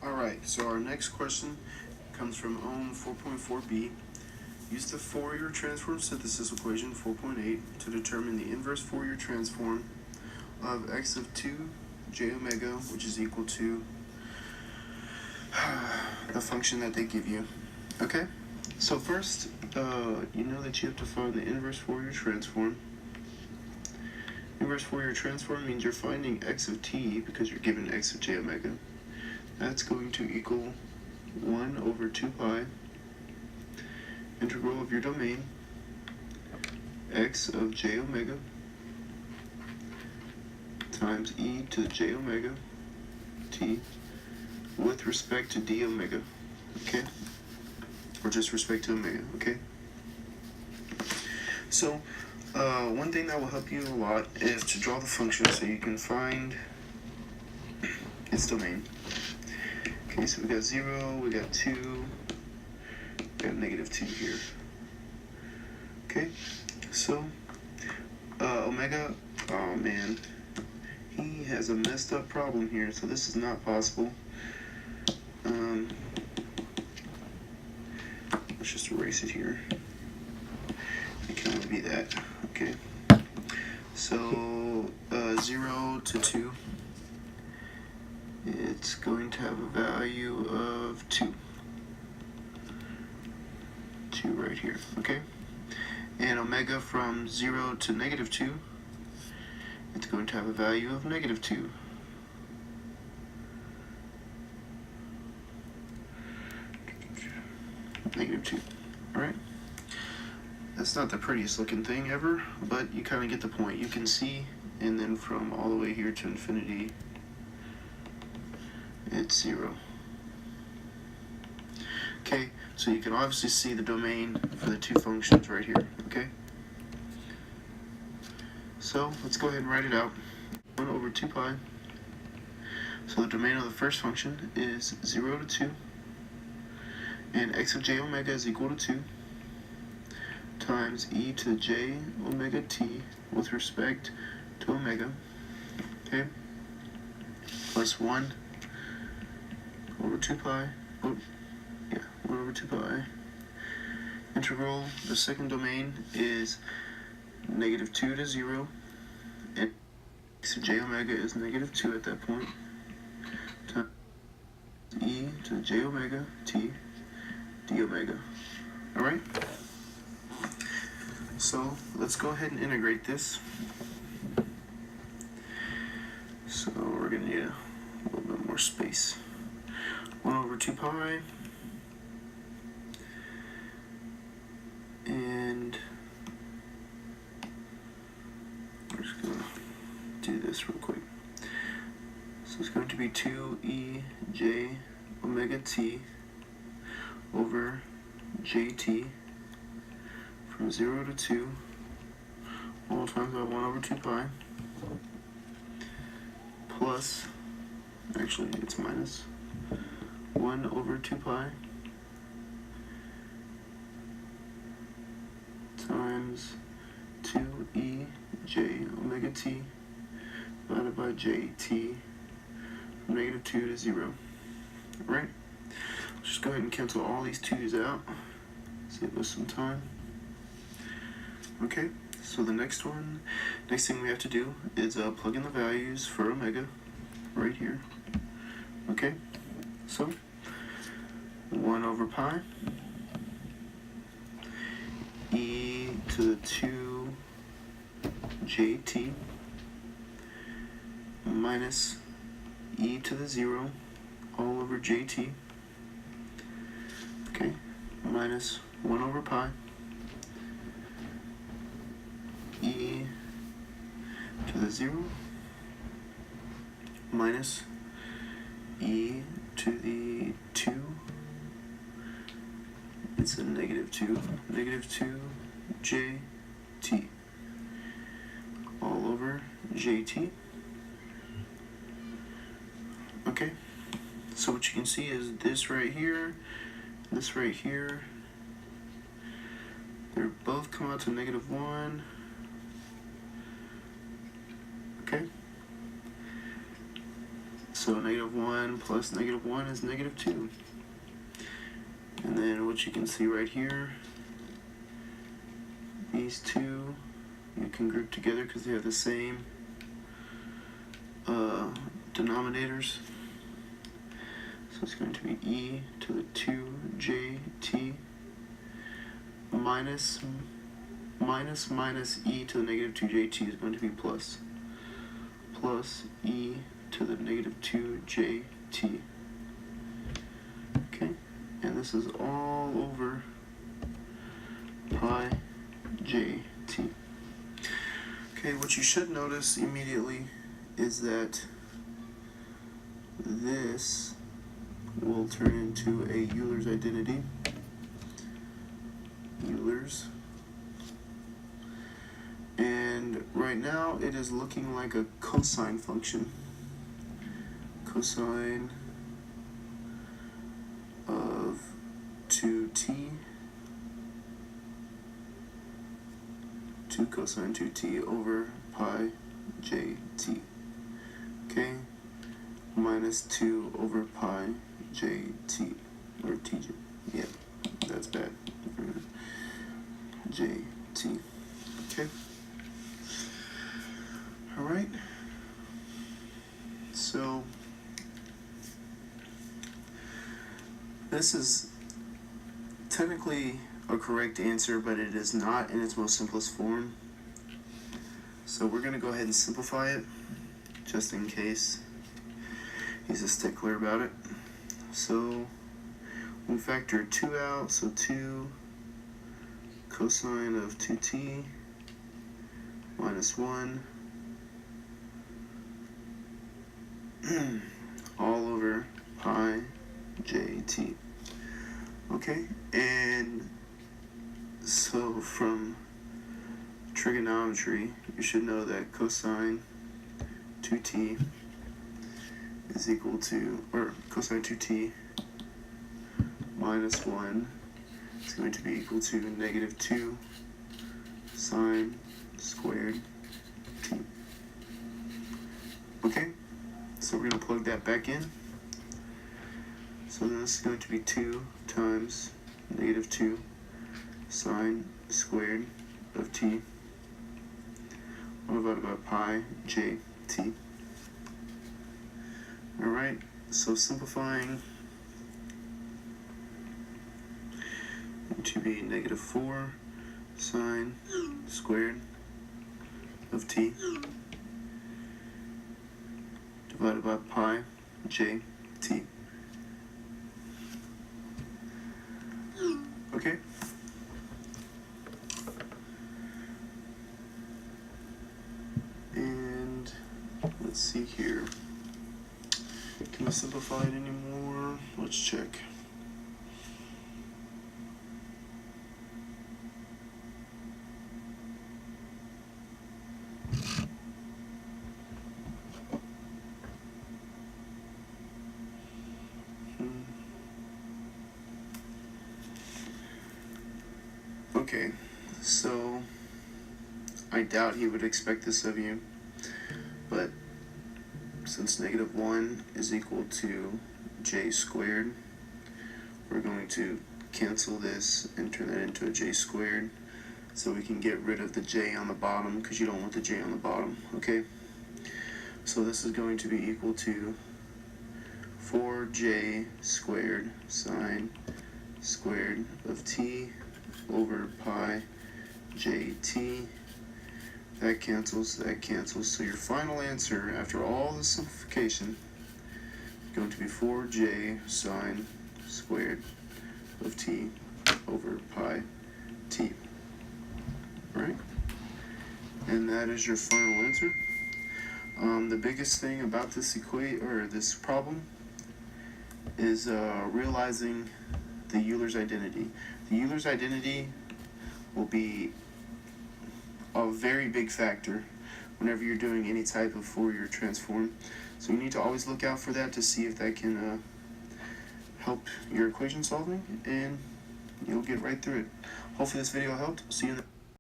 Alright, so our next question comes from OHM 4.4b. Use the Fourier transform synthesis equation 4.8 to determine the inverse Fourier transform of x of 2 j omega, which is equal to the function that they give you. Okay, so first, you know that you have to find the inverse Fourier transform. Inverse Fourier transform means you're finding x of t because you're given x of j omega. That's going to equal 1 over 2 pi integral of your domain x of j omega times e to the j omega t with respect to d omega, okay? Or just respect to omega, okay? So, one thing that will help you a lot is to draw the function so you can find its domain. Okay, so we got 0, we got 2, we got negative 2 here. Okay, so, omega, oh man, he has a messed up problem here, so this is not possible. Let's just erase it here. It can only be that, okay. So, 0 to 2. It's going to have a value of 2. 2 right here, okay? And omega from 0 to negative 2, it's going to have a value of negative 2. Negative 2, alright? That's not the prettiest looking thing ever, but you kind of get the point. You can see, and then from all the way here to infinity, it's 0. Okay, so you can obviously see the domain for the two functions right here, okay? So, let's go ahead and write it out. 1 over 2 pi. So the domain of the first function is 0 to 2. And x of j omega is equal to 2 times e to the j omega t with respect to omega, okay? Plus 1 over 2 pi, 1 over 2 pi. Integral, the second domain is negative 2 to 0, and x of j omega is negative 2 at that point, times e to the j omega t d omega. Alright? So, let's go ahead and integrate this. So, we're going to need a little bit more space. 1 over 2 pi, and we're just going to do this real quick. So it's going to be 2e j omega t over jt from 0 to 2 all times by 1 over 2 pi plus, actually it's minus 1 over 2 pi times 2e j omega t divided by jt from negative 2 to 0. Right? Let's just go ahead and cancel all these 2's out. Save us some time. Okay, so the next thing we have to do is plug in the values for omega right here. Okay, so 1 over pi e to the 2 jt minus e to the 0 all over jt, okay, minus 1 over pi e to the 0 minus e to the 2, it's a negative 2 jt all over jt. Okay, so what you can see is this right here, this right here, they're both come out to negative 1. Okay, So negative 1 plus negative 1 is negative 2. And then what you can see right here, these two you can group together because they have the same denominators. So it's going to be e to the 2jt minus e to the negative 2jt is going to be plus e to the negative 2jt. Okay, and this is all over pi jt. Okay, what you should notice immediately is that this will turn into a Euler's identity. Euler's. And right now it is looking like a cosine function. Cosine of 2t, 2 cosine 2t over pi jt. Okay? Minus 2 over pi jt, or tj. Yeah, that's bad. Jt. Okay? Alright? So, this is technically a correct answer, but it is not in its most simplest form. So we're going to go ahead and simplify it, just in case he's a stickler about it. So we'll factor 2 out, so 2 cosine of 2t minus 1 all over pi jt. Okay, and so from trigonometry, you should know that cosine 2t is equal to, or cosine 2t minus 1 is going to be equal to negative 2 sine squared t. Okay, so we're going to plug that back in. So then this is going to be 2 times negative 2 sine squared of t divided by pi jt. Alright, so simplifying to be negative 4 sine squared of t divided by pi jt. Okay. And let's see here. Can I simplify it anymore? Let's check. Okay, so I doubt he would expect this of you, but since negative 1 is equal to j squared, we're going to cancel this and turn that into a j squared so we can get rid of the j on the bottom, because you don't want the j on the bottom. Okay, so this is going to be equal to 4j squared sine squared of t over pi jt. That cancels, so your final answer after all the simplification is going to be 4j sine squared of t over pi t. Right? And that is your final answer. The biggest thing about this this problem is realizing the Euler's identity. The Euler's identity will be a very big factor whenever you're doing any type of Fourier transform. So you need to always look out for that to see if that can help your equation solving, and you'll get right through it. Hopefully this video helped. See you in the